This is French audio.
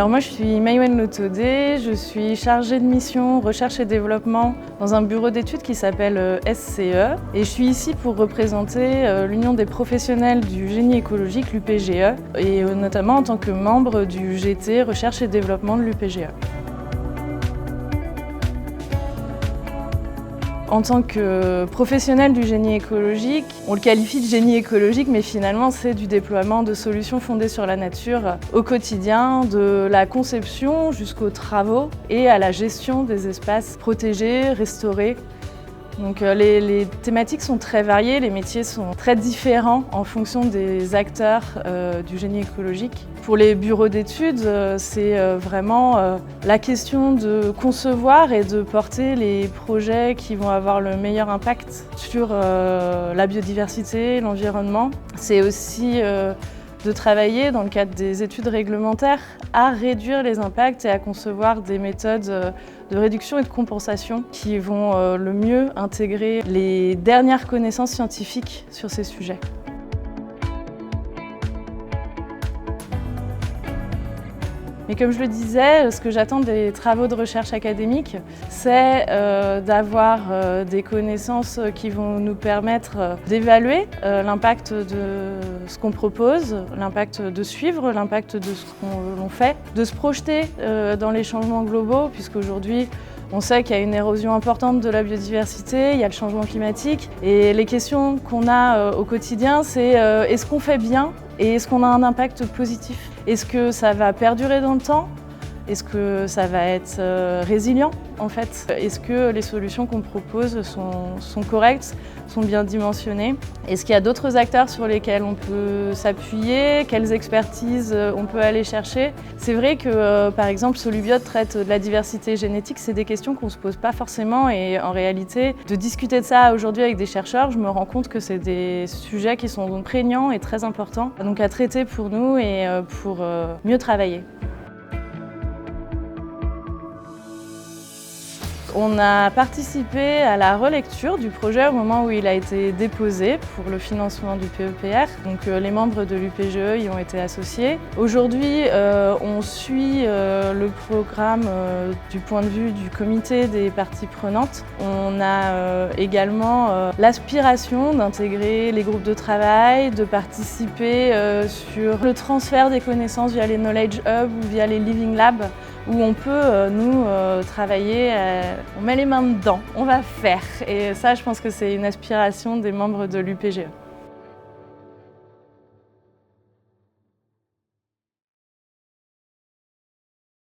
Alors moi je suis Maïwenn Lotodé, je suis chargée de mission recherche et développement dans un bureau d'études qui s'appelle SCE et je suis ici pour représenter l'Union des professionnels du génie écologique, l'UPGE, et notamment en tant que membre du GT recherche et développement de l'UPGE. En tant que professionnel du génie écologique, on le qualifie de génie écologique, mais finalement c'est du déploiement de solutions fondées sur la nature au quotidien, de la conception jusqu'aux travaux et à la gestion des espaces protégés, restaurés. Donc les thématiques sont très variées, les métiers sont très différents en fonction des acteurs du génie écologique. Pour les bureaux d'études, c'est vraiment la question de concevoir et de porter les projets qui vont avoir le meilleur impact sur la biodiversité, l'environnement. C'est aussi de travailler dans le cadre des études réglementaires à réduire les impacts et à concevoir des méthodes de réduction et de compensation qui vont le mieux intégrer les dernières connaissances scientifiques sur ces sujets. Mais comme je le disais, ce que j'attends des travaux de recherche académique, c'est d'avoir des connaissances qui vont nous permettre d'évaluer l'impact de ce qu'on propose, l'impact de suivre, l'impact de ce qu'on fait, de se projeter dans les changements globaux, puisqu'aujourd'hui, on sait qu'il y a une érosion importante de la biodiversité, il y a le changement climatique. Et les questions qu'on a au quotidien, c'est est-ce qu'on fait bien et est-ce qu'on a un impact positif? Est-ce que ça va perdurer dans le temps? Est-ce que ça va être résilient en fait? Est-ce que les solutions qu'on propose sont correctes, sont bien dimensionnées? Est-ce qu'il y a d'autres acteurs sur lesquels on peut s'appuyer? Quelles expertises on peut aller chercher? C'est vrai que par exemple Solubiot traite de la diversité génétique, c'est des questions qu'on ne se pose pas forcément et en réalité de discuter de ça aujourd'hui avec des chercheurs, je me rends compte que c'est des sujets qui sont prégnants et très importants donc à traiter pour nous et pour mieux travailler. On a participé à la relecture du projet au moment où il a été déposé pour le financement du PEPR. Donc les membres de l'UPGE y ont été associés. Aujourd'hui, on suit le programme du point de vue du comité des parties prenantes. On a également l'aspiration d'intégrer les groupes de travail, de participer sur le transfert des connaissances via les Knowledge Hub ou via les Living Labs, où on peut, nous, travailler, on met les mains dedans, on va faire. Et ça, je pense que c'est une aspiration des membres de l'UPGE.